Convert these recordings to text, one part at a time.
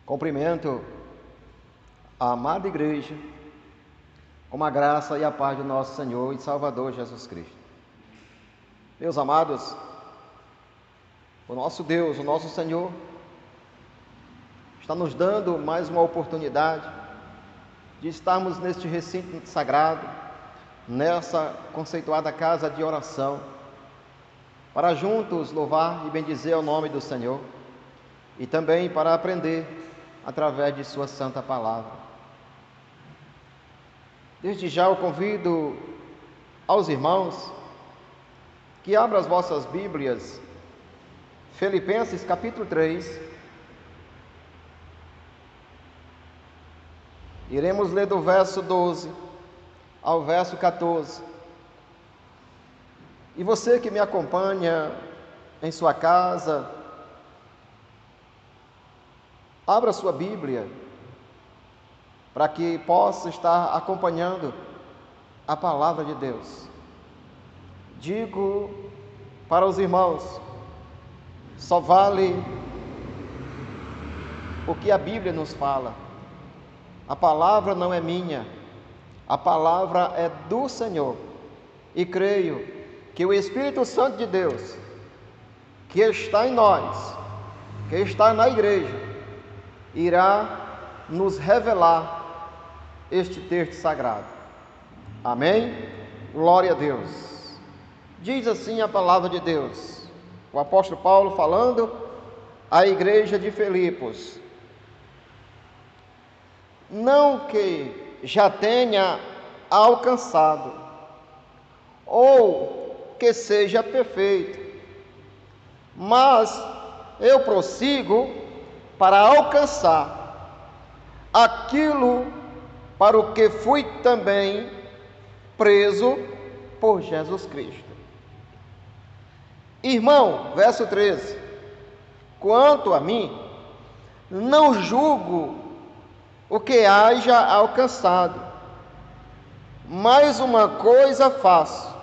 Cumprimento a amada igreja com a graça e a paz do nosso Senhor e Salvador Jesus Cristo. Meus amados, o nosso Deus, o nosso Senhor, está nos dando mais uma oportunidade de estarmos neste recinto sagrado, nessa conceituada casa de oração, para juntos louvar e bendizer o nome do Senhor e também para aprender através de sua santa palavra. Desde já eu convido aos irmãos que abram as vossas Bíblias, Filipenses capítulo 3. Iremos ler do verso 12 ao verso 14. E você que me acompanha em sua casa, abra sua Bíblia para que possa estar acompanhando a palavra de Deus. Digo para os irmãos, só vale o que a Bíblia nos fala. A palavra não é minha, a palavra é do Senhor. E creio que o Espírito Santo de Deus, que está em nós, que está na igreja, irá nos revelar este texto sagrado. Amém? Glória a Deus. Diz assim a palavra de Deus, o apóstolo Paulo falando à igreja de Filipos: não que já tenha alcançado, ou que seja perfeito, mas eu prossigo para alcançar aquilo para o que fui também preso por Jesus Cristo. Irmão, verso 13, quanto a mim, não julgo o que haja alcançado, mas uma coisa faço,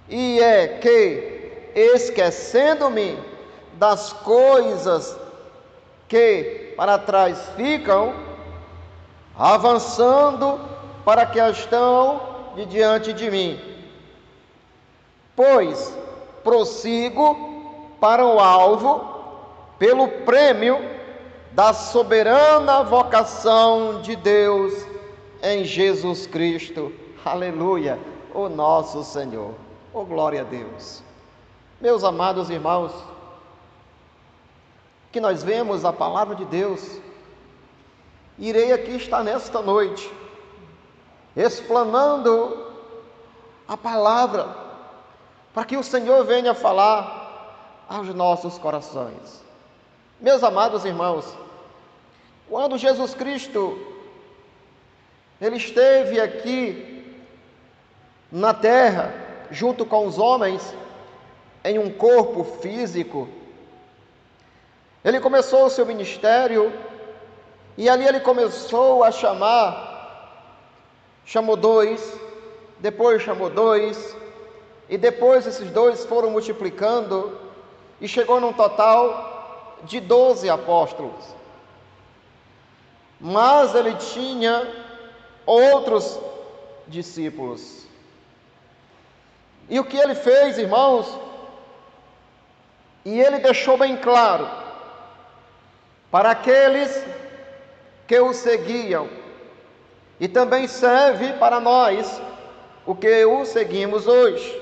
e é que, esquecendo-me das coisas que para trás ficam, avançando para que estão de diante de mim, pois prossigo para o alvo, pelo prêmio da soberana vocação de Deus em Jesus Cristo. Aleluia, o nosso Senhor. Oh, glória a Deus. Meus amados irmãos, que nós vemos a palavra de Deus, irei aqui estar nesta noite, explanando a palavra, para que o Senhor venha falar aos nossos corações. Meus amados irmãos, quando Jesus Cristo, Ele esteve aqui na terra, junto com os homens, em um corpo físico, Ele começou o seu ministério, e ali Ele começou a chamou dois, depois chamou dois, e depois esses dois foram multiplicando, e chegou num total de 12 apóstolos. Mas Ele tinha outros discípulos. E o que Ele fez, irmãos? E Ele deixou bem claro para aqueles que o seguiam, e também serve para nós, o que o seguimos hoje.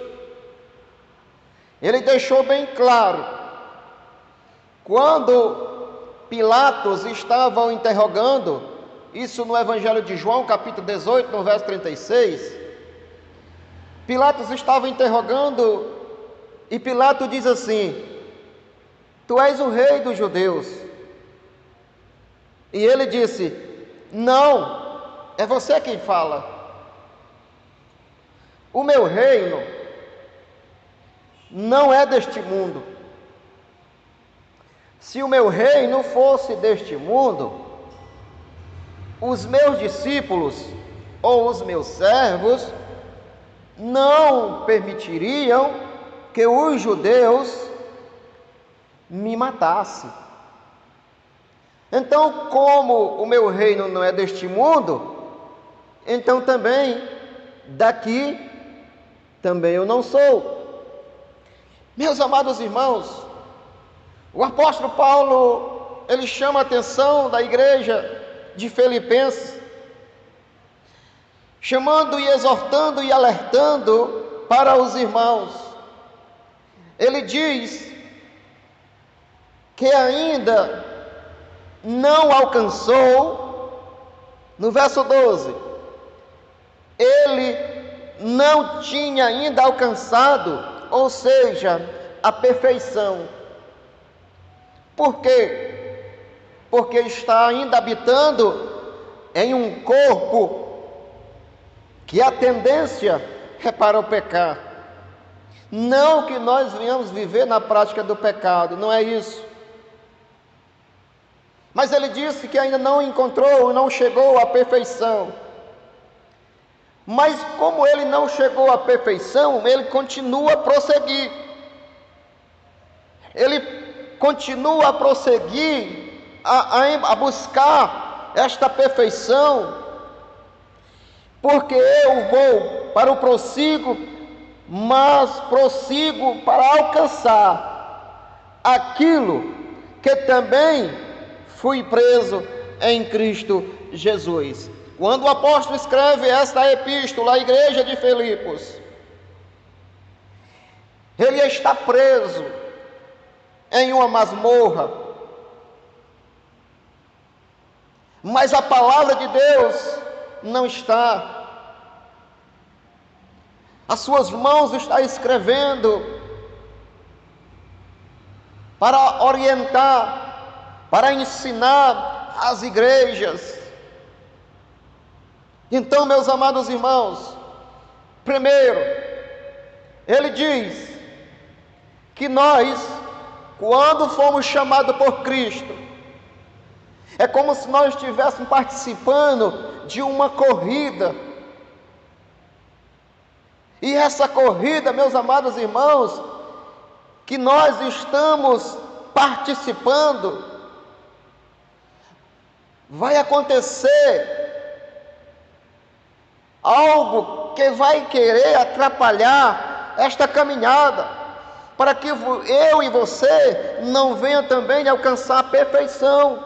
Ele deixou bem claro, quando Pilatos estava o interrogando, isso no Evangelho de João, capítulo 18, no verso 36, Pilatos estava interrogando, e Pilatos diz assim: tu és o rei dos judeus. E ele disse: não, é você quem fala. O meu reino não é deste mundo. Se o meu reino fosse deste mundo, os meus discípulos ou os meus servos não permitiriam que os judeus me matassem. Então, como o meu reino não é deste mundo, então também daqui também eu não sou. Meus amados irmãos, o apóstolo Paulo, ele chama a atenção da igreja de Filipenses, chamando e exortando e alertando para os irmãos. Ele diz que ainda não alcançou, no verso 12, ele não tinha ainda alcançado, ou seja, a perfeição. Por quê? Porque está ainda habitando em um corpo que a tendência é para o pecar. Não que nós venhamos viver na prática do pecado, não é isso. Mas ele disse que ainda não encontrou, não chegou à perfeição. Mas como ele não chegou à perfeição, ele continua a prosseguir. Ele continua a prosseguir, a buscar esta perfeição, porque eu vou para o prossigo, mas prossigo para alcançar aquilo que também fui preso em Cristo Jesus. Quando o apóstolo escreve esta epístola à igreja de Filipos, ele está preso em uma masmorra, mas a palavra de Deus não está. As suas mãos estão escrevendo para orientar, para ensinar as igrejas. Então, meus amados irmãos, primeiro, ele diz que nós, quando fomos chamados por Cristo, é como se nós estivéssemos participando de uma corrida. E essa corrida, meus amados irmãos, que nós estamos participando, vai acontecer algo que vai querer atrapalhar esta caminhada, para que eu e você não venha também alcançar a perfeição.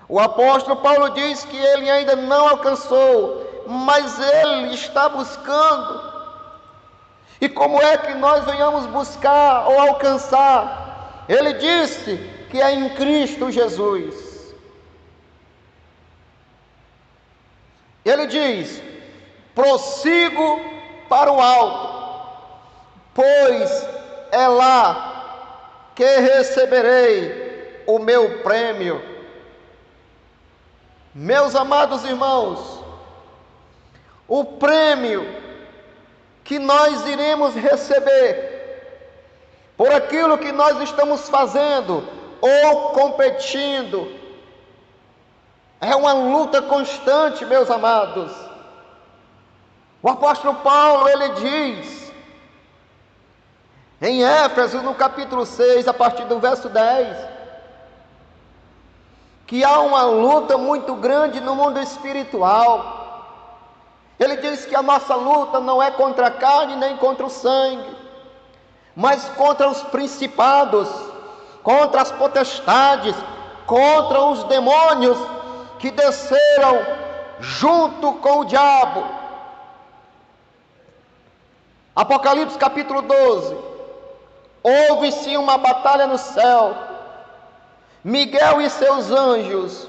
O apóstolo Paulo diz que ele ainda não alcançou, mas ele está buscando. E como é que nós venhamos buscar ou alcançar? Ele disse que é em Cristo Jesus. Ele diz: prossigo para o alto, pois é lá que receberei o meu prêmio. Meus amados irmãos, o prêmio que nós iremos receber por aquilo que nós estamos fazendo ou competindo é uma luta constante, meus amados. O apóstolo Paulo, ele diz em Éfeso, no capítulo 6, a partir do verso 10, que há uma luta muito grande no mundo espiritual. Ele diz que a nossa luta não é contra a carne nem contra o sangue, mas contra os principados, contra as potestades, contra os demônios que desceram junto com o diabo. Apocalipse capítulo 12. Houve-se uma batalha no céu. Miguel e seus anjos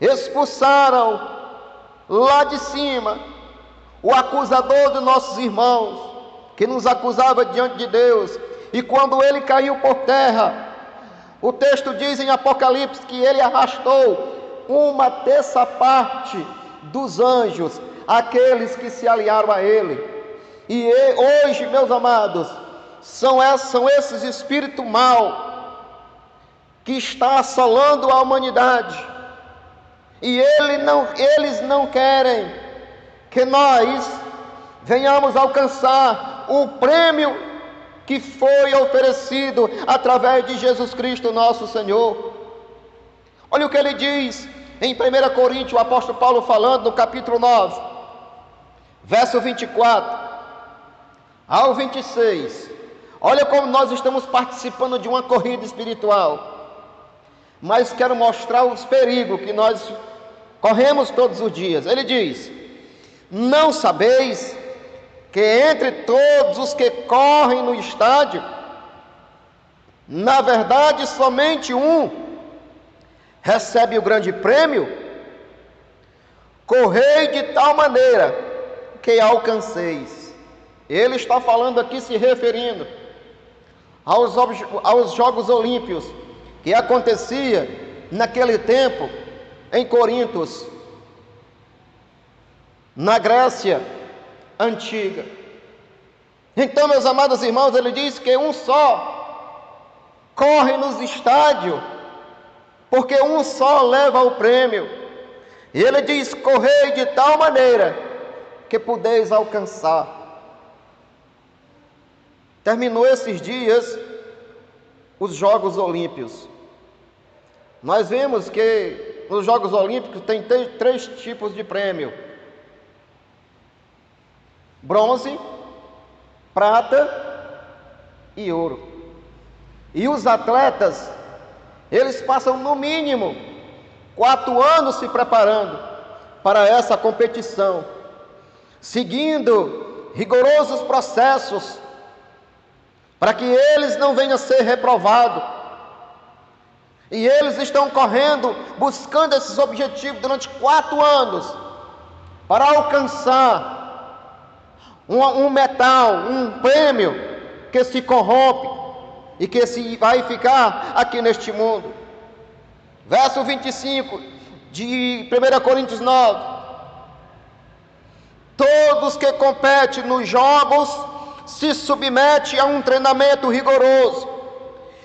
expulsaram lá de cima o acusador dos nossos irmãos, que nos acusava diante de Deus. E quando ele caiu por terra, o texto diz em Apocalipse que ele arrastou uma terça parte dos anjos, aqueles que se aliaram a ele. E hoje, meus amados, são esses espíritos maus que está assolando a humanidade, e eles não querem que nós venhamos alcançar o prêmio que foi oferecido através de Jesus Cristo nosso Senhor. Olha o que ele diz em 1 Coríntios, o apóstolo Paulo falando no capítulo 9, verso 24 ao 26. Olha como nós estamos participando de uma corrida espiritual, mas quero mostrar os perigos que nós corremos todos os dias. Ele diz: não sabeis que entre todos os que correm no estádio, na verdade somente um recebe o grande prêmio? Correi de tal maneira que alcanceis. Ele está falando aqui, se referindo aos Jogos Olímpicos que acontecia naquele tempo em Corinto, na Grécia antiga. Então, meus amados irmãos, ele diz que um só corre nos estádios, porque um só leva o prêmio. E ele diz: correi de tal maneira que podeis alcançar. Terminou esses dias os Jogos Olímpicos. Nós vemos que nos Jogos Olímpicos tem três tipos de prêmio: bronze, prata e ouro. E os atletas, eles passam no mínimo 4 anos se preparando para essa competição, seguindo rigorosos processos, para que eles não venham a ser reprovados. E eles estão correndo, buscando esses objetivos durante 4 anos, para alcançar um metal, um prêmio que se corrompe e que se vai ficar aqui neste mundo. Verso 25 de 1 Coríntios 9: todos que competem nos jogos se submetem a um treinamento rigoroso,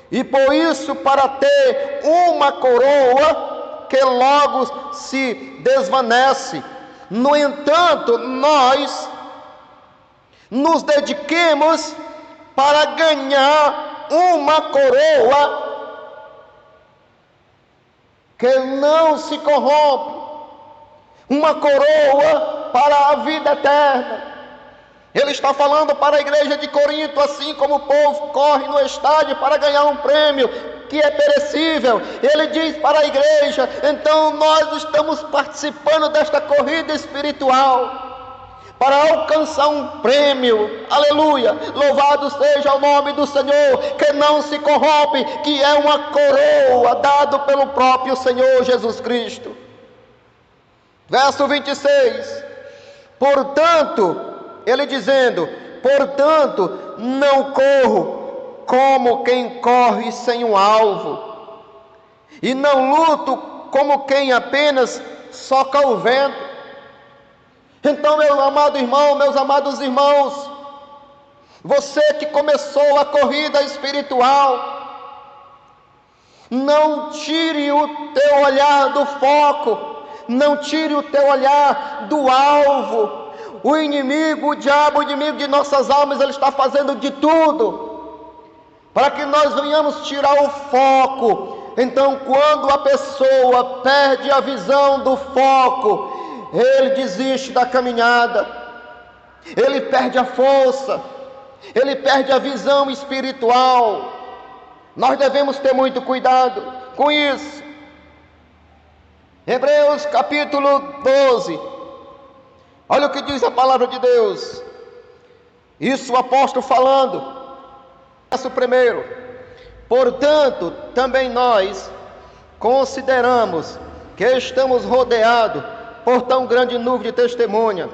e por isso para ter uma coroa que logo se desvanece. No entanto, nós nos dediquemos para ganhar uma coroa que não se corrompe, uma coroa para a vida eterna. Ele está falando para a igreja de Corinto, assim como o povo corre no estádio para ganhar um prêmio que é perecível. Ele diz para a igreja: então nós estamos participando desta corrida espiritual para alcançar um prêmio, aleluia, louvado seja o nome do Senhor, que não se corrompe, que é uma coroa dada pelo próprio Senhor Jesus Cristo. Verso 26, portanto, ele dizendo: portanto, não corro como quem corre sem um alvo, e não luto como quem apenas soca o vento. Então, meu amado irmão, meus amados irmãos, você que começou a corrida espiritual, não tire o teu olhar do foco, não tire o teu olhar do alvo. O inimigo, o diabo, o inimigo de nossas almas, ele está fazendo de tudo para que nós venhamos tirar o foco. Então, quando a pessoa perde a visão do foco, ele desiste da caminhada, ele perde a força, ele perde a visão espiritual. Nós devemos ter muito cuidado com isso. Hebreus capítulo 12, olha o que diz a palavra de Deus. Isso o apóstolo falando, verso 1: portanto, também nós consideramos que estamos rodeados por tão grande nuvem de testemunha,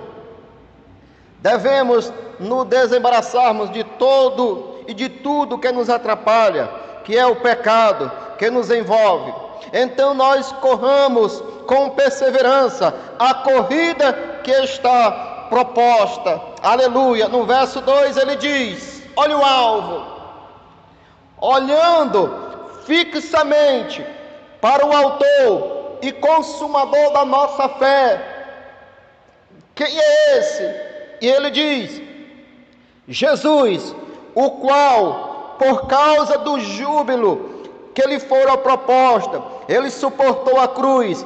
devemos nos desembaraçarmos de todo e de tudo que nos atrapalha, que é o pecado que nos envolve. Então nós corramos com perseverança a corrida que está proposta. Aleluia. No verso 2 ele diz: olha o alvo, olhando fixamente para o autor e consumador da nossa fé. Quem é esse? E ele diz: Jesus, o qual, por causa do júbilo que lhe fora proposta, ele suportou a cruz,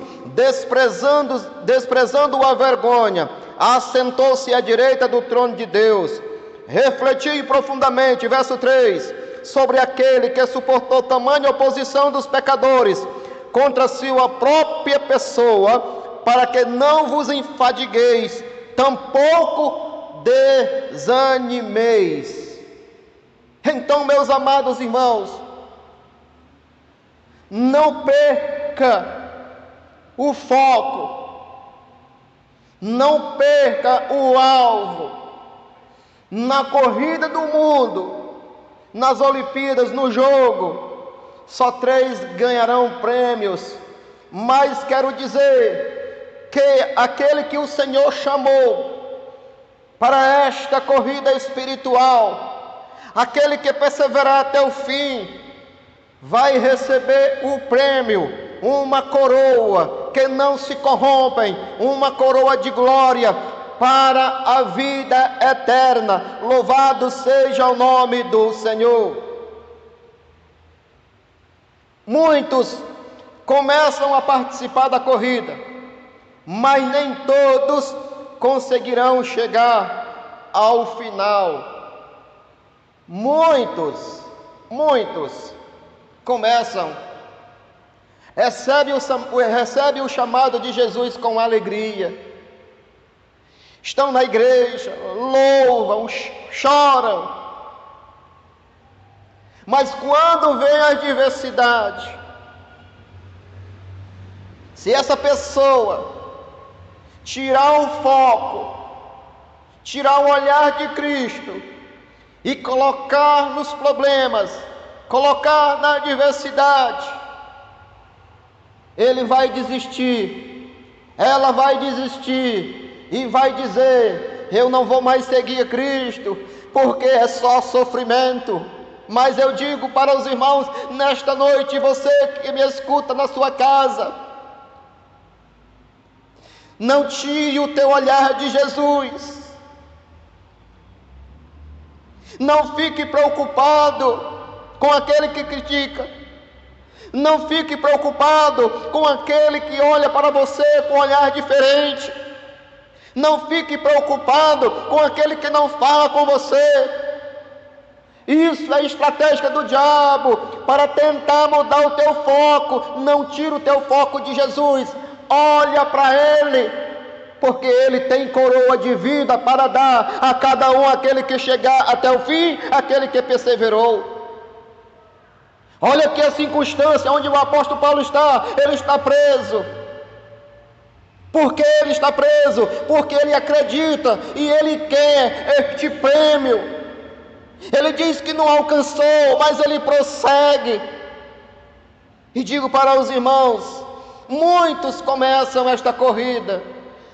desprezando a vergonha, assentou-se à direita do trono de Deus. Refleti profundamente, verso 3, sobre aquele que suportou tamanha oposição dos pecadores contra sua própria pessoa, para que não vos enfadigueis, tampouco desanimeis. Então, meus amados irmãos, não perca o foco, não perca o alvo. Na corrida do mundo, nas Olimpíadas, no jogo, só 3 ganharão prêmios, mas quero dizer que aquele que o Senhor chamou para esta corrida espiritual, aquele que perseverar até o fim, vai receber o prêmio, uma coroa que não se corrompem, uma coroa de glória para a vida eterna. Louvado seja o nome do Senhor. Muitos começam a participar da corrida, mas nem todos conseguirão chegar ao final. Muitos começam, recebem o chamado de Jesus com alegria, estão na igreja, louvam, choram, mas quando vem a adversidade, se essa pessoa tirar o foco, tirar o olhar de Cristo e colocar nos problemas, colocar na adversidade, ele vai desistir, ela vai desistir e vai dizer: eu não vou mais seguir a Cristo, porque é só sofrimento. Mas eu digo para os irmãos nesta noite, você que me escuta na sua casa, não tire o teu olhar de Jesus, não fique preocupado com aquele que critica, não fique preocupado com aquele que olha para você com um olhar diferente, não fique preocupado com aquele que não fala com você. Isso é estratégia do diabo para tentar mudar o teu foco. Não tira o teu foco de Jesus, olha para Ele, porque Ele tem coroa de vida para dar a cada um, aquele que chegar até o fim, aquele que perseverou. Olha aqui a circunstância onde o apóstolo Paulo está. Ele está preso. Por que ele está preso? Porque ele acredita e ele quer este prêmio. Ele diz que não alcançou, mas ele prossegue. E digo para os irmãos, muitos começam esta corrida,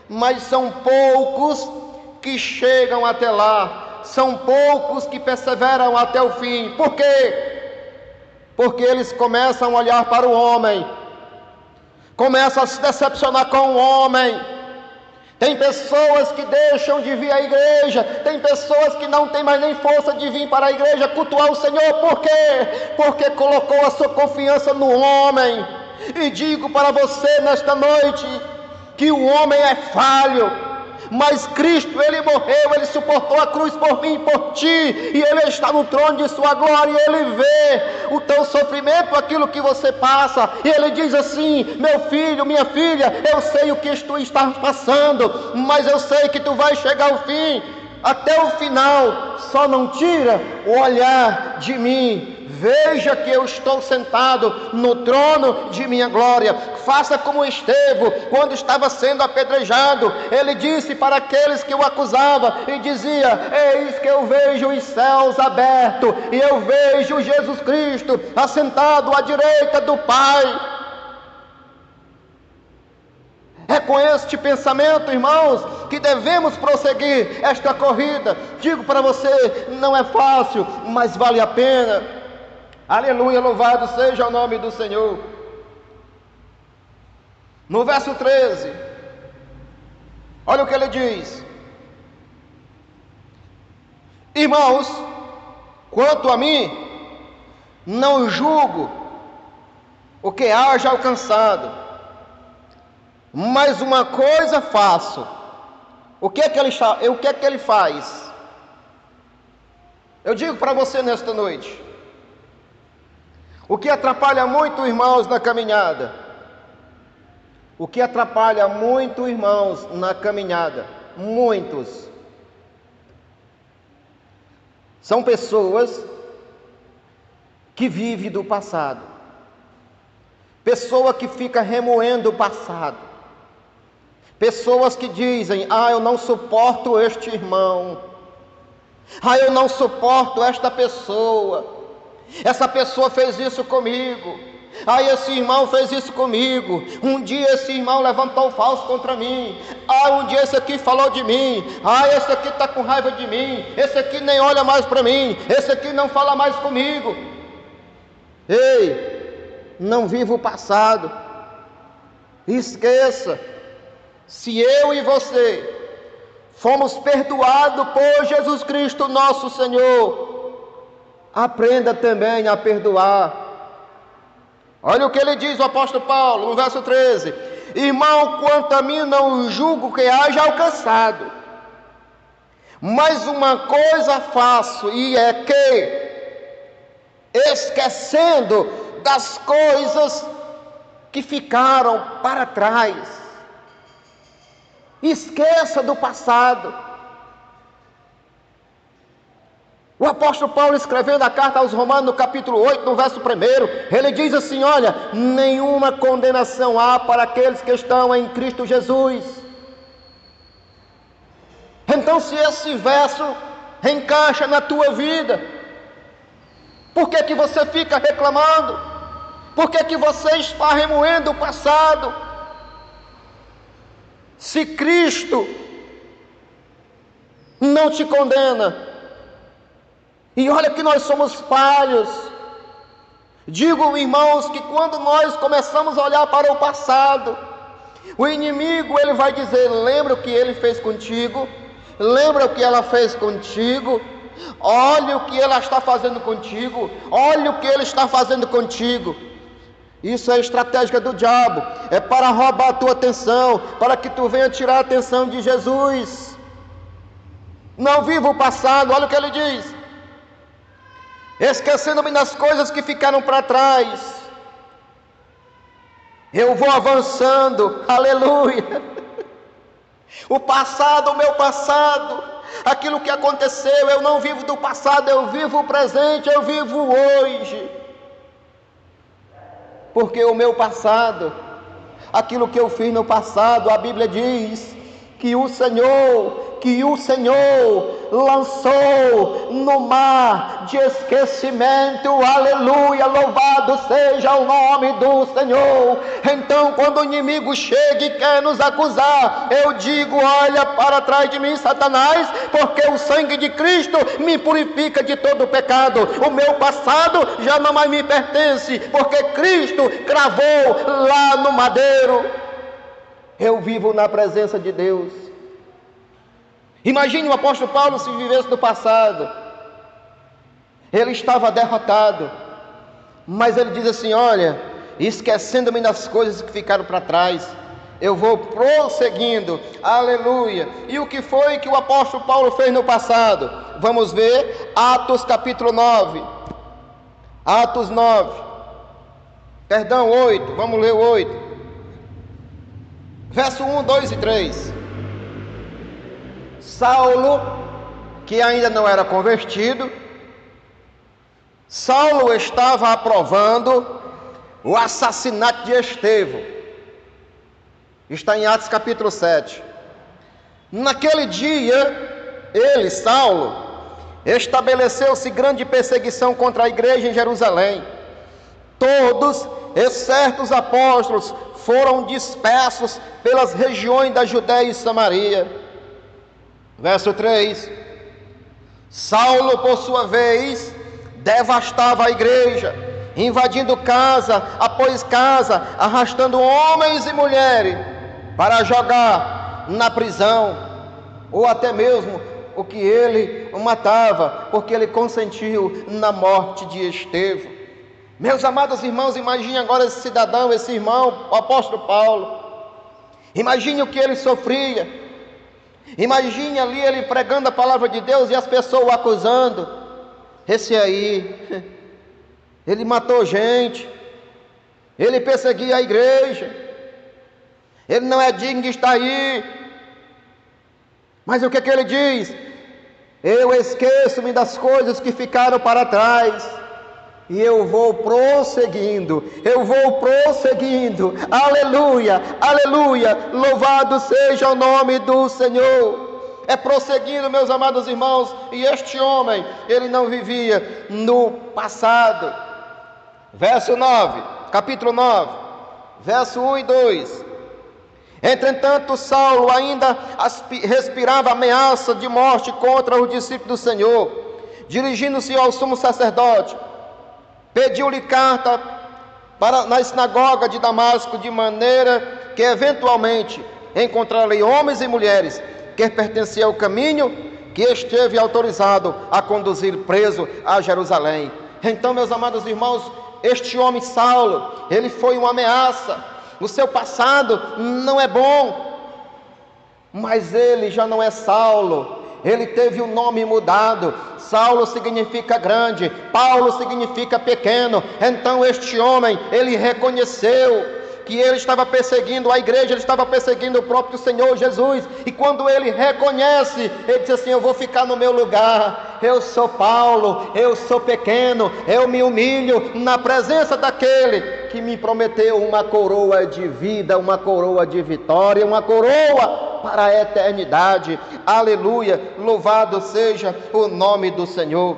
mas são poucos que chegam até lá, são poucos que perseveram até o fim. Por quê? Porque eles começam a olhar para o homem, começam a se decepcionar com o homem. Tem pessoas que deixam de vir à igreja, tem pessoas que não têm mais nem força de vir para a igreja cultuar o Senhor. Por quê? Porque colocou a sua confiança no homem. E digo para você nesta noite, que o homem é falho, mas Cristo, Ele morreu, Ele suportou a cruz por mim e por ti, e Ele está no trono de sua glória, e Ele vê o teu sofrimento, aquilo que você passa, e Ele diz assim: meu filho, minha filha, eu sei o que tu estás passando, mas eu sei que tu vai chegar ao fim, até o final. Só não tira o olhar de mim. Veja que eu estou sentado no trono de minha glória. Faça como Estevão, quando estava sendo apedrejado, ele disse para aqueles que o acusavam e dizia: eis que eu vejo os céus abertos e eu vejo Jesus Cristo assentado à direita do Pai. É com este pensamento, irmãos, que devemos prosseguir esta corrida. Digo para você, não é fácil, mas vale a pena. Aleluia, louvado seja o nome do Senhor. No verso 13, olha o que ele diz: irmãos, quanto a mim, não julgo o que haja alcançado. Mas uma coisa faço. O que é que ele faz? Eu digo para você nesta noite, o que atrapalha muito irmãos na caminhada, o que atrapalha muito irmãos na caminhada, muitos, são pessoas que vivem do passado, pessoa que fica remoendo o passado, pessoas que dizem: eu não suporto este irmão, eu não suporto esta pessoa, essa pessoa fez isso comigo, esse irmão fez isso comigo, um dia esse irmão levantou falso contra mim, um dia esse aqui falou de mim, esse aqui está com raiva de mim, esse aqui nem olha mais para mim, esse aqui não fala mais comigo. Ei, não viva o passado, esqueça. Se eu e você fomos perdoados por Jesus Cristo nosso Senhor, aprenda também a perdoar. Olha o que ele diz, o apóstolo Paulo, no verso 13: irmão, quanto a mim, não julgo que haja alcançado, mas uma coisa faço, e é que, esquecendo das coisas que ficaram para trás, esqueça do passado. O apóstolo Paulo, escrevendo a carta aos Romanos, no capítulo 8, no verso 1, ele diz assim: olha, nenhuma condenação há para aqueles que estão em Cristo Jesus. Então, se esse verso encaixa na tua vida, por que você fica reclamando? Por que você está remoendo o passado? Se Cristo não te condena, e olha que nós somos falhos. Digo, irmãos, que quando nós começamos a olhar para o passado, o inimigo, ele vai dizer: lembra o que ele fez contigo? Lembra o que ela fez contigo? Olha o que ela está fazendo contigo. Olha o que ele está fazendo contigo. Isso é estratégia do diabo. É para roubar a tua atenção, para que tu venha tirar a atenção de Jesus. Não viva o passado. Olha o que ele diz: esquecendo-me das coisas que ficaram para trás, eu vou avançando. Aleluia. O passado, o meu passado, aquilo que aconteceu, eu não vivo do passado, eu vivo o presente, eu vivo hoje. Porque o meu passado, aquilo que eu fiz no passado, a Bíblia diz que o Senhor lançou no mar de esquecimento. Aleluia, louvado seja o nome do Senhor. Então, quando o inimigo chega e quer nos acusar, eu digo: olha para trás de mim, Satanás, porque o sangue de Cristo me purifica de todo pecado. O meu passado já não mais me pertence, porque Cristo cravou lá no madeiro. Eu vivo na presença de Deus. Imagine o apóstolo Paulo se vivesse no passado. Ele estava derrotado, mas ele diz assim: olha, esquecendo-me das coisas que ficaram para trás, eu vou prosseguindo. Aleluia. E o que foi que o apóstolo Paulo fez no passado? Vamos ver Atos capítulo 9. Atos 9. Perdão, 8. Vamos ler o 8. Verso 1, 2 e 3. Saulo, que ainda não era convertido, Saulo estava aprovando o assassinato de Estevão. Está em Atos capítulo 7. Naquele dia, ele, Saulo, estabeleceu-se grande perseguição contra a igreja em Jerusalém. Todos, exceto os apóstolos, foram dispersos pelas regiões da Judéia e Samaria. Verso 3. Saulo, por sua vez, devastava a igreja, invadindo casa após casa, arrastando homens e mulheres para jogar na prisão, ou até mesmo o que ele matava, porque ele consentiu na morte de Estevão. Meus amados irmãos, imagine agora esse cidadão, esse irmão, o apóstolo Paulo. Imagine o que ele sofria. Imagine ali ele pregando a palavra de Deus e as pessoas o acusando. Esse aí, ele matou gente, ele perseguia a igreja, ele não é digno de estar aí. Mas o que ele diz? Eu esqueço-me das coisas que ficaram para trás e eu vou prosseguindo, aleluia, aleluia, louvado seja o nome do Senhor. É prosseguindo, meus amados irmãos, e este homem, ele não vivia no passado. Verso 9, capítulo 9, verso 1 e 2. Entretanto, Saulo ainda respirava ameaça de morte contra os discípulos do Senhor. Dirigindo-se ao sumo sacerdote, pediu-lhe carta na sinagoga de Damasco, de maneira que eventualmente encontrarei homens e mulheres que pertenciam ao caminho que esteve autorizado a conduzir preso a Jerusalém. Então, meus amados irmãos, este homem Saulo, ele foi uma ameaça. O seu passado não é bom, mas ele já não é Saulo. Ele teve o nome mudado. Saulo significa grande, Paulo significa pequeno. Então este homem, ele reconheceu que ele estava perseguindo a igreja, ele estava perseguindo o próprio Senhor Jesus. E quando ele reconhece, ele diz assim: eu vou ficar no meu lugar. Eu sou Paulo, eu sou pequeno, eu me humilho na presença daquele que me prometeu uma coroa de vida, uma coroa de vitória, uma coroa para a eternidade. Aleluia, louvado seja o nome do Senhor.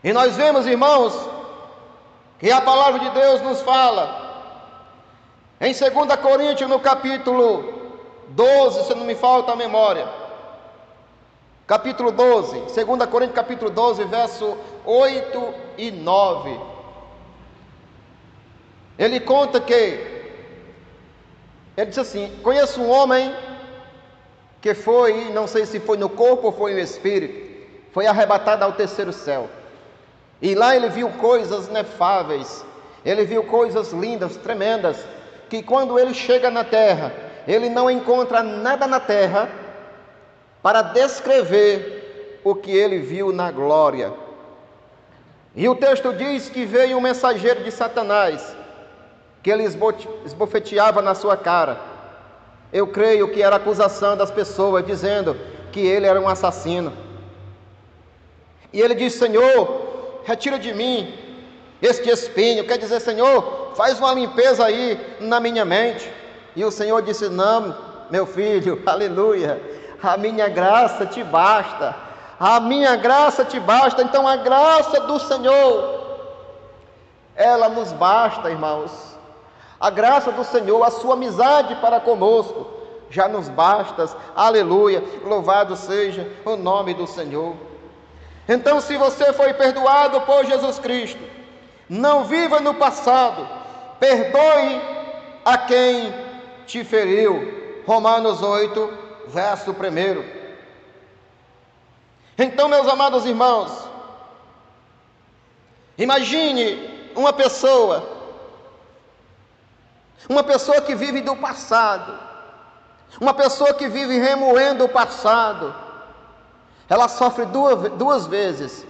E nós vemos, irmãos, que a palavra de Deus nos fala em 2 Coríntios, no capítulo 12, se não me falta a memória, capítulo 12, 2 Coríntios capítulo 12, verso 8 e 9. Ele conta que, ele diz assim: conheço um homem que foi, não sei se foi no corpo ou foi no espírito, foi arrebatado ao terceiro céu. E lá ele viu coisas inefáveis, ele viu coisas lindas, tremendas, que quando ele chega na terra, ele não encontra nada na terra para descrever o que ele viu na glória. E o texto diz que veio um mensageiro de Satanás, que ele esbofeteava na sua cara. Eu creio que era acusação das pessoas, dizendo que ele era um assassino. E ele diz: Senhor, retira de mim este espinho. Quer dizer, Senhor, faz uma limpeza aí na minha mente. E o Senhor disse: não, meu filho, aleluia, a minha graça te basta, a minha graça te basta. Então a graça do Senhor, ela nos basta, irmãos. A graça do Senhor, a sua amizade para conosco, já nos basta. Aleluia, louvado seja o nome do Senhor. Então, se você foi perdoado por Jesus Cristo, não viva no passado, perdoe a quem te feriu. Romanos 8, verso 1. Então, meus amados irmãos, imagine uma pessoa que vive do passado, uma pessoa que vive remoendo o passado. Ela sofre duas vezes.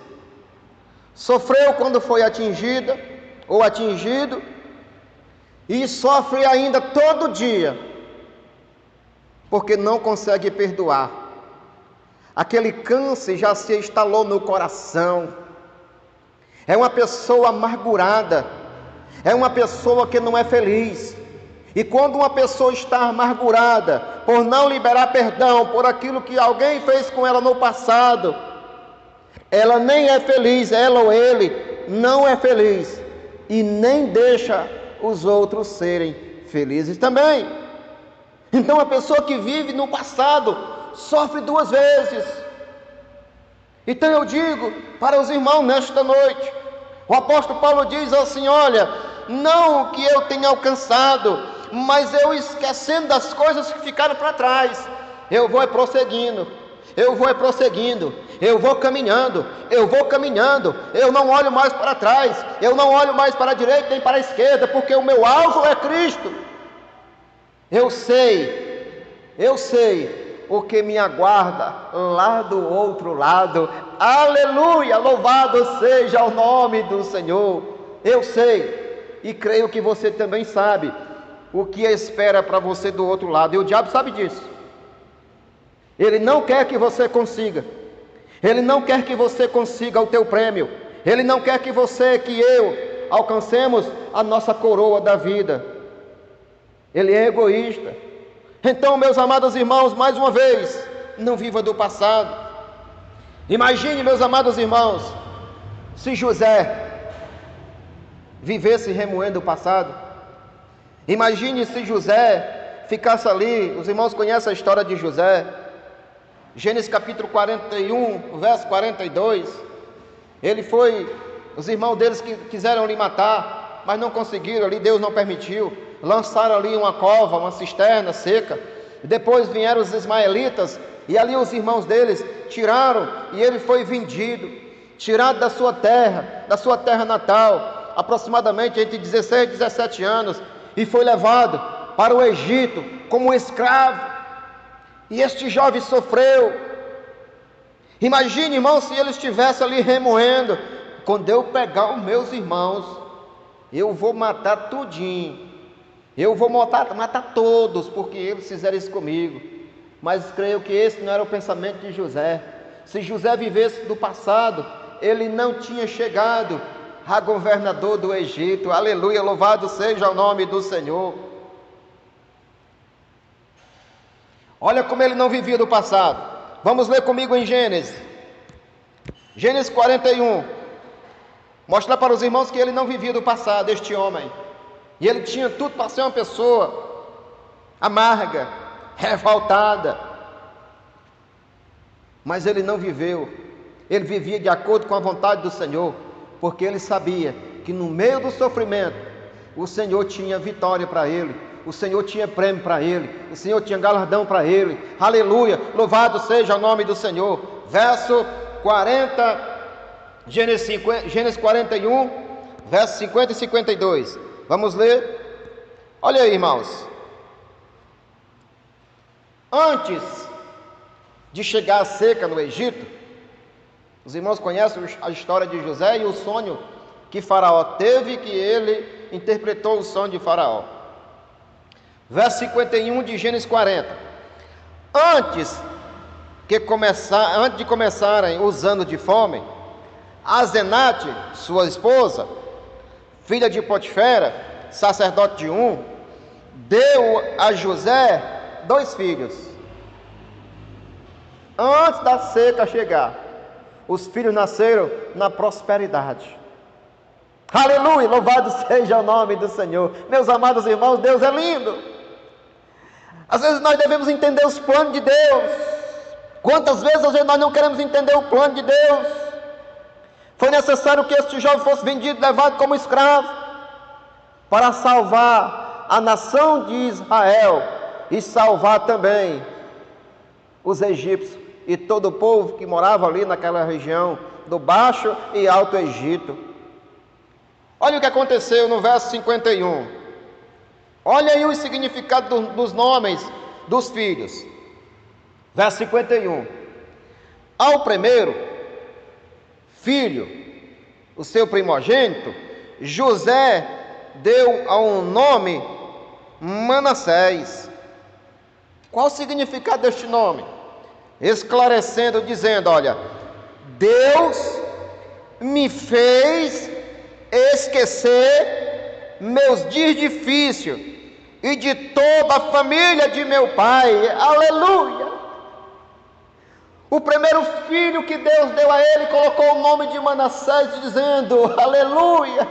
Sofreu quando foi atingida ou atingido, e sofre ainda todo dia, porque não consegue perdoar. Aquele câncer já se instalou no coração. É uma pessoa amargurada, é uma pessoa que não é feliz. E quando uma pessoa está amargurada por não liberar perdão por aquilo que alguém fez com ela no passado, ela nem é feliz, ela ou ele não é feliz, e nem deixa os outros serem felizes também. Então a pessoa que vive no passado sofre duas vezes. Então eu digo para os irmãos nesta noite, o apóstolo Paulo diz assim: olha, não que eu tenha alcançado, mas eu, esquecendo das coisas que ficaram para trás, eu vou prosseguindo. eu vou prosseguindo, eu vou caminhando, eu não olho mais para trás, eu não olho mais para a direita nem para a esquerda, porque o meu alvo é Cristo. Eu sei o que me aguarda lá do outro lado. Aleluia, louvado seja o nome do Senhor. Eu sei, e creio que você também sabe o que espera para você do outro lado, e o diabo sabe disso. Ele não quer que você consiga, ele não quer que você consiga o teu prêmio, ele não quer que você, que eu, alcancemos a nossa coroa da vida. Ele é egoísta. Então, meus amados irmãos, mais uma vez, não viva do passado. Imagine, meus amados irmãos, se José vivesse remoendo o passado. Imagine se José ficasse ali. Os irmãos conhecem a história de José, Gênesis capítulo 41, verso 42. Ele foi, os irmãos deles que quiseram lhe matar, mas não conseguiram ali, Deus não permitiu. Lançaram ali uma cova, uma cisterna seca. Depois vieram os ismaelitas, e ali os irmãos deles tiraram, e ele foi vendido, tirado da sua terra natal, aproximadamente entre 16 e 17 anos, e foi levado para o Egito como escravo. E este jovem sofreu. Imagine, irmão, se ele estivesse ali remoendo: quando eu pegar os meus irmãos, eu vou matar tudinho, eu vou matar todos, porque eles fizeram isso comigo. Mas creio que esse não era o pensamento de José. Se José vivesse do passado, ele não tinha chegado a governador do Egito. Aleluia, louvado seja o nome do Senhor. Olha como ele não vivia do passado. Vamos ler comigo em Gênesis 41. Mostra para os irmãos que ele não vivia do passado, este homem. E ele tinha tudo para ser uma pessoa amarga, revoltada. Mas ele não viveu. Ele vivia de acordo com a vontade do Senhor, porque ele sabia que no meio do sofrimento, o Senhor tinha vitória para ele, o Senhor tinha prêmio para ele, o Senhor tinha galardão para ele. Aleluia, louvado seja o nome do Senhor. Verso 40, Gênesis 41, versos 50 e 52. Vamos ler. Olha aí, irmãos. Antes de chegar a seca no Egito, os irmãos conhecem a história de José e o sonho que Faraó teve, que ele interpretou o sonho de Faraó. Verso 51 de Gênesis 40. Antes de começarem os anos de fome, Asenate, sua esposa, filha de Potifera, sacerdote de deu a José 2 filhos. Antes da seca chegar, os filhos nasceram na prosperidade. Aleluia, louvado seja o nome do Senhor. Meus amados irmãos, Deus é lindo. Às vezes nós devemos entender os planos de Deus. Quantas vezes às vezes nós não queremos entender o plano de Deus? Foi necessário que este jovem fosse vendido, levado como escravo, para salvar a nação de Israel e salvar também os egípcios e todo o povo que morava ali naquela região do Baixo e Alto Egito. Olha o que aconteceu no verso 51. Olha aí o significado dos nomes dos filhos. Verso 51. Ao primeiro filho, o seu primogênito, José deu a um nome Manassés. Qual o significado deste nome? Esclarecendo, dizendo: olha, Deus me fez esquecer meus dias difíceis e de toda a família de meu pai. Aleluia! O primeiro filho que Deus deu a ele, colocou o nome de Manassés, dizendo: aleluia,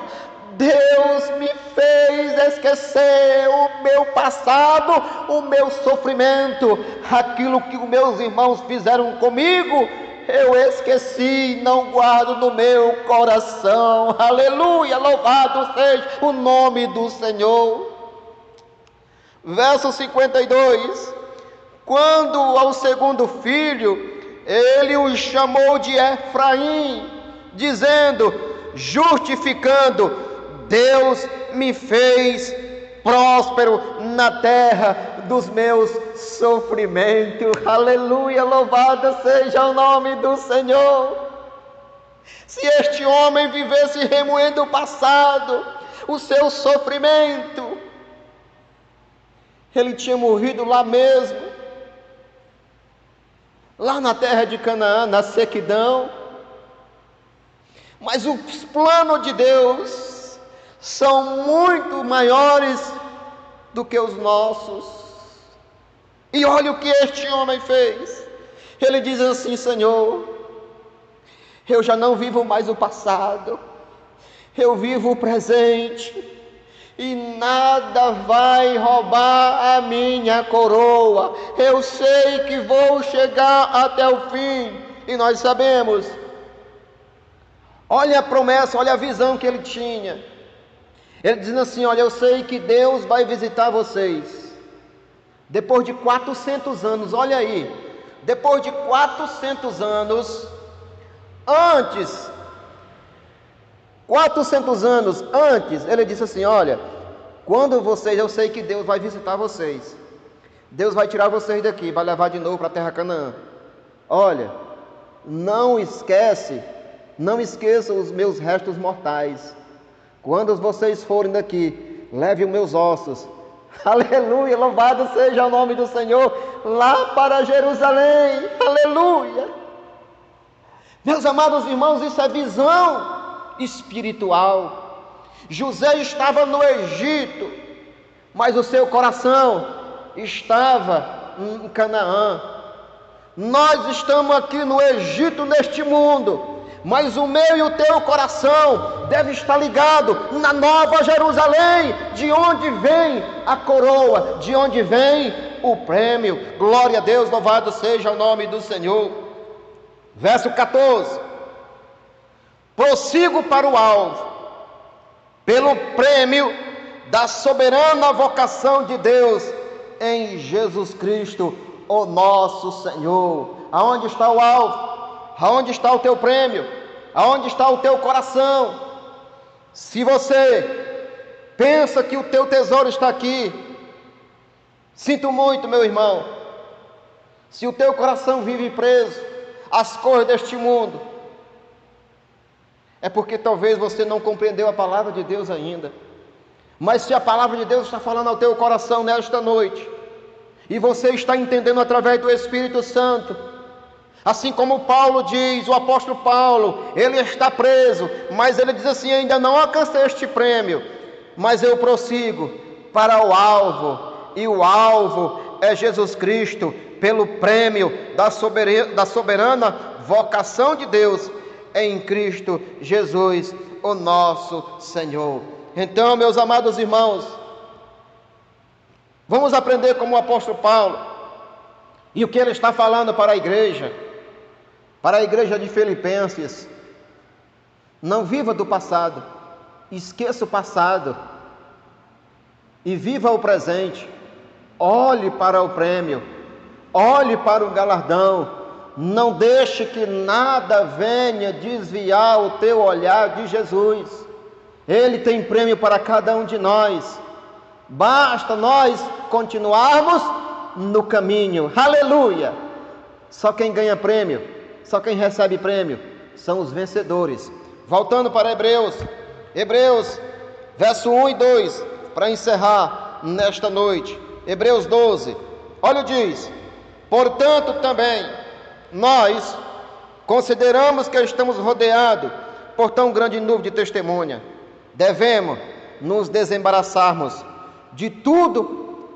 Deus me fez esquecer o meu passado, o meu sofrimento, aquilo que os meus irmãos fizeram comigo, eu esqueci e não guardo no meu coração. Aleluia, louvado seja o nome do Senhor. Verso 52. Quando ao segundo filho ele o chamou de Efraim, dizendo, justificando: Deus me fez próspero na terra dos meus sofrimentos. Aleluia, louvado seja o nome do Senhor. Se este homem vivesse remoendo o passado, o seu sofrimento, ele tinha morrido lá mesmo, lá na terra de Canaã, na sequidão. Mas os planos de Deus são muito maiores do que os nossos. E olha o que este homem fez. Ele diz assim: Senhor, eu já não vivo mais o passado, eu vivo o presente, e nada vai roubar a minha coroa. Eu sei que vou chegar até o fim. E nós sabemos, olha a promessa, olha a visão que ele tinha. Ele diz assim: olha, eu sei que Deus vai visitar vocês depois de 400 anos. Olha aí, depois de 400 anos, 400 anos antes, ele disse assim: olha, quando vocês, eu sei que Deus vai visitar vocês, Deus vai tirar vocês daqui, vai levar de novo para a terra Canaã. Olha, não esqueçam os meus restos mortais. Quando vocês forem daqui, leve os meus ossos, aleluia, louvado seja o nome do Senhor, lá para Jerusalém, aleluia. Meus amados irmãos, isso é visão espiritual. José estava no Egito, mas o seu coração estava em Canaã. Nós estamos aqui no Egito, neste mundo, mas o meu e o teu coração deve estar ligado na Nova Jerusalém, de onde vem a coroa, de onde vem o prêmio. Glória a Deus, louvado seja o nome do Senhor. Verso 14: prossigo para o alvo, pelo prêmio da soberana vocação de Deus em Jesus Cristo, o nosso Senhor. Aonde está o alvo? Aonde está o teu prêmio? Aonde está o teu coração? Se você pensa que o teu tesouro está aqui, sinto muito, meu irmão. Se o teu coração vive preso às coisas deste mundo, é porque talvez você não compreendeu a palavra de Deus ainda. Mas se a palavra de Deus está falando ao teu coração nesta noite, e você está entendendo através do Espírito Santo, assim como Paulo diz, o apóstolo Paulo, ele está preso, mas ele diz assim: ainda não alcancei este prêmio, mas eu prossigo para o alvo, e o alvo é Jesus Cristo, pelo prêmio da soberana vocação de Deus em Cristo Jesus, o nosso Senhor. Então, meus amados irmãos, vamos aprender como o apóstolo Paulo, e o que ele está falando para a igreja de Filipenses. Não viva do passado, esqueça o passado e viva o presente. Olhe para o prêmio, olhe para o galardão. Não deixe que nada venha desviar o teu olhar de Jesus. Ele tem prêmio para cada um de nós. Basta nós continuarmos no caminho. Aleluia! Só quem ganha prêmio, só quem recebe prêmio são os vencedores. Voltando para Hebreus, verso 1 e 2, para encerrar nesta noite. Hebreus 12, olha o diz: portanto também nós consideramos que estamos rodeados por tão grande nuvem de testemunha. Devemos nos desembaraçarmos de tudo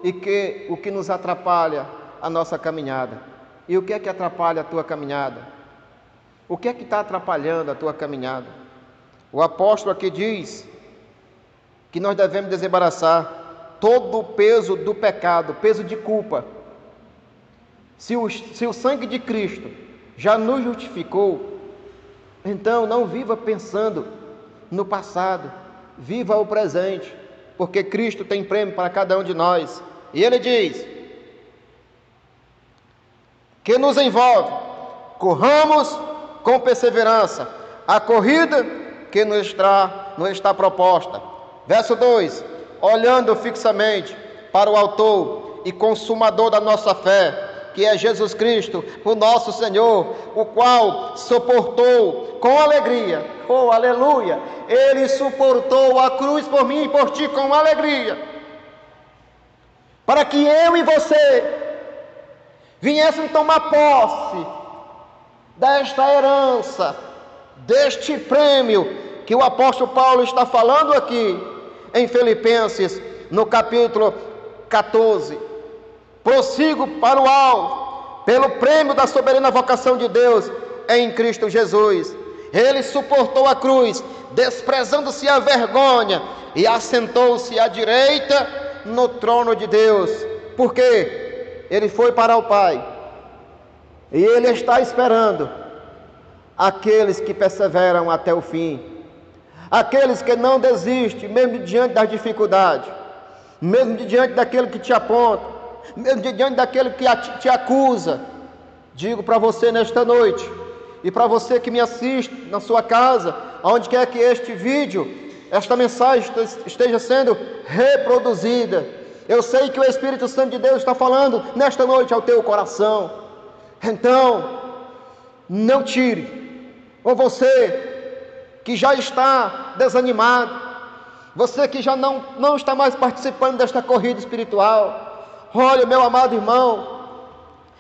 o que nos atrapalha a nossa caminhada. E o que é que atrapalha a tua caminhada? O que é que está atrapalhando a tua caminhada? O apóstolo aqui diz que nós devemos desembaraçar todo o peso do pecado, peso de culpa. Se o sangue de Cristo já nos justificou, então não viva pensando no passado, viva o presente, porque Cristo tem prêmio para cada um de nós. E ele diz que nos envolve corramos com perseverança a corrida que nos está proposta. Verso 2: olhando fixamente para o autor e consumador da nossa fé, que é Jesus Cristo, o nosso Senhor, o qual suportou com alegria, oh aleluia, Ele suportou a cruz por mim e por ti com alegria, para que eu e você viessem tomar posse desta herança, deste prêmio que o apóstolo Paulo está falando aqui em Filipenses, no capítulo 14. Prossigo para o alvo, pelo prêmio da soberana vocação de Deus em Cristo Jesus. Ele suportou a cruz, desprezando-se a vergonha, e assentou-se à direita no trono de Deus. Por quê? Ele foi para o Pai, e Ele está esperando aqueles que perseveram até o fim, aqueles que não desistem, mesmo diante das dificuldades, mesmo diante daquele que te aponta, mesmo diante daquele que te acusa. Digo para você nesta noite, e para você que me assiste na sua casa, aonde quer que este vídeo, esta mensagem esteja sendo reproduzida, eu sei que o Espírito Santo de Deus está falando nesta noite ao teu coração. Então, não tire, ou você que já está desanimado, você que já não está mais participando desta corrida espiritual, olha, meu amado irmão,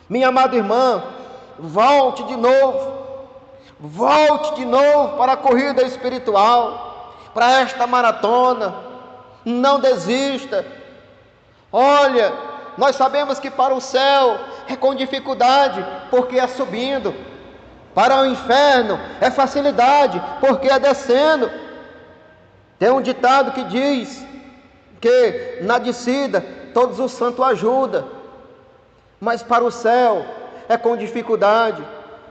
minha amada irmã, volte de novo para a corrida espiritual, para esta maratona. Não desista. Olha, nós sabemos que para o céu é com dificuldade, porque é subindo. Para o inferno é facilidade, porque é descendo. Tem um ditado que diz que na descida todos os santos ajudam, mas para o céu é com dificuldade,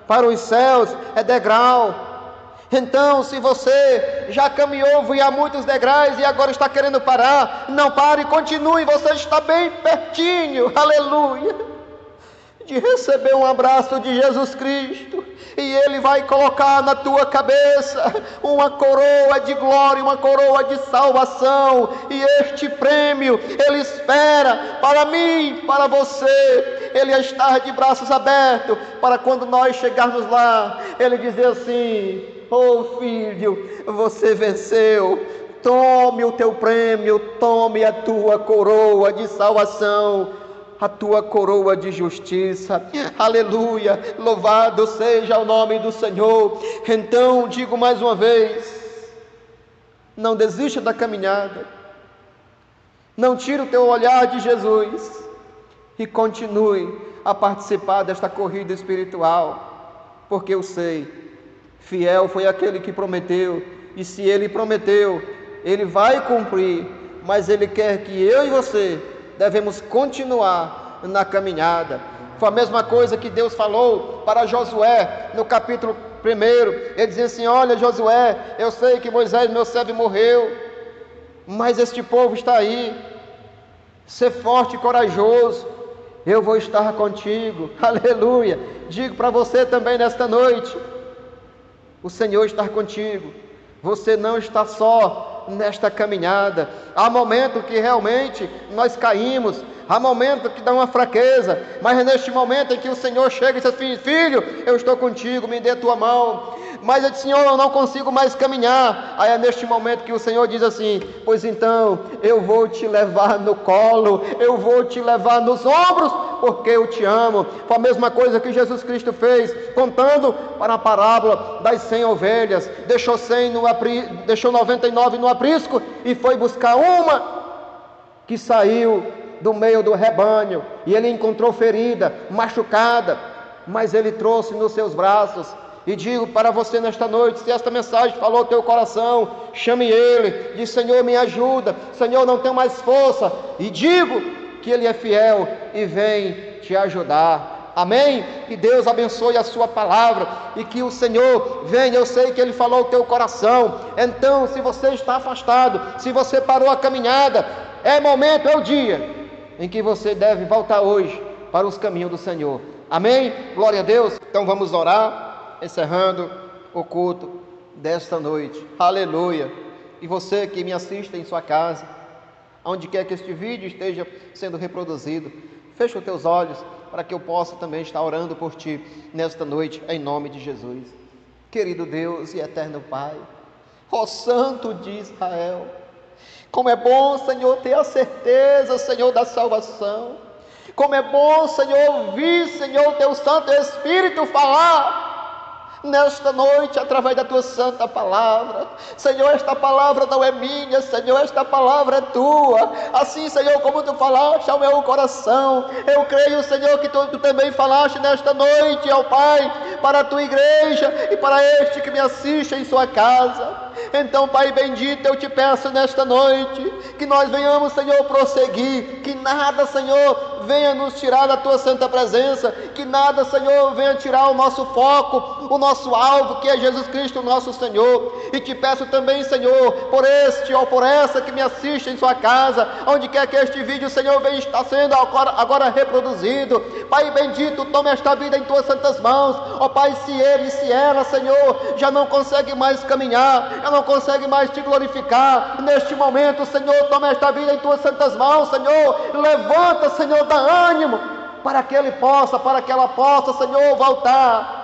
para os céus é degrau. Então, se você já caminhou, viu muitos degraus e agora está querendo parar, não pare, continue, você está bem pertinho, aleluia, de receber um abraço de Jesus Cristo, e Ele vai colocar na tua cabeça uma coroa de glória, uma coroa de salvação, e este prêmio Ele espera para mim, para você. Ele está de braços abertos, para quando nós chegarmos lá, Ele dizer assim: oh filho, você venceu, tome o teu prêmio, tome a tua coroa de salvação, a tua coroa de justiça, aleluia, louvado seja o nome do Senhor. Então digo mais uma vez, não desista da caminhada, não tire o teu olhar de Jesus, e continue a participar desta corrida espiritual, porque eu sei, fiel foi aquele que prometeu, e se Ele prometeu, Ele vai cumprir, mas Ele quer que eu e você devemos continuar na caminhada. Foi a mesma coisa que Deus falou para Josué no capítulo 1. Ele dizia assim: olha Josué, eu sei que Moisés meu servo morreu, mas este povo está aí, ser forte e corajoso, eu vou estar contigo, aleluia. Digo para você também nesta noite, o Senhor está contigo, você não está só nesta caminhada. Há momentos que realmente nós caímos, há momentos que dá uma fraqueza, mas é neste momento em que o Senhor chega e diz assim: filho, eu estou contigo, me dê a tua mão. Mas eu disse: Senhor, eu não consigo mais caminhar. Aí é neste momento que o Senhor diz assim: pois então eu vou te levar no colo, eu vou te levar nos ombros, porque eu te amo. Foi a mesma coisa que Jesus Cristo fez, contando para a parábola das 100 ovelhas, deixou 99 no aprisco e foi buscar uma que saiu do meio do rebanho, e ele encontrou ferida, machucada, mas ele trouxe nos seus braços. E digo para você nesta noite, se esta mensagem falou ao teu coração, chame Ele, diz: Senhor, me ajuda, Senhor, não tenho mais força, e digo que Ele é fiel e vem te ajudar. Amém? Que Deus abençoe a sua palavra, e que o Senhor venha. Eu sei que Ele falou ao teu coração. Então, se você está afastado, se você parou a caminhada, é momento, é o dia em que você deve voltar hoje para os caminhos do Senhor. Amém? Glória a Deus. Então vamos orar, encerrando o culto desta noite. Aleluia. E você que me assiste em sua casa, onde quer que este vídeo esteja sendo reproduzido, fecha os teus olhos para que eu possa também estar orando por ti nesta noite, em nome de Jesus. Querido Deus e eterno Pai, ó Santo de Israel, como é bom, Senhor, ter a certeza, Senhor, da salvação. Como é bom, Senhor, ouvir, Senhor, teu Santo Espírito falar nesta noite, através da tua santa palavra. Senhor, esta palavra não é minha, Senhor, esta palavra é tua. Assim, Senhor, como tu falaste ao meu coração, eu creio, Senhor, que tu também falaste nesta noite, ó Pai, para a tua igreja e para este que me assiste em sua casa. Então, Pai bendito, eu te peço nesta noite, que nós venhamos, Senhor, prosseguir, que nada, Senhor, venha nos tirar da tua santa presença, que nada, Senhor, venha tirar o nosso foco, o nosso alvo, que é Jesus Cristo, nosso Senhor. E te peço também, Senhor, por este ou por essa que me assiste em sua casa, onde quer que este vídeo, Senhor, venha estar sendo agora reproduzido. Pai bendito, toma esta vida em tuas santas mãos. Ó Pai, se ele e se ela, Senhor, já não consegue mais caminhar, já não consegue mais te glorificar, neste momento, Senhor, toma esta vida em tuas santas mãos, Senhor. Levanta, Senhor, dá ânimo para que ela possa, Senhor, voltar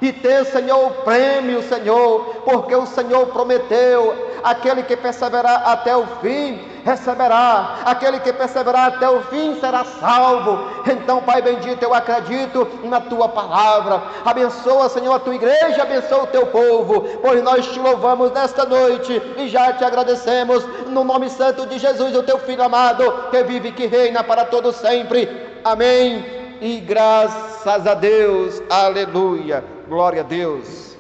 e ter, Senhor, o prêmio, Senhor, porque o Senhor prometeu: aquele que perseverar até o fim receberá, aquele que perseverar até o fim será salvo. Então, Pai bendito, eu acredito na tua palavra. Abençoa, Senhor, a tua igreja, abençoa o teu povo, pois nós te louvamos nesta noite e já te agradecemos, no nome santo de Jesus, o teu Filho amado, que vive e que reina para todo sempre. Amém. E graças a Deus, aleluia, glória a Deus.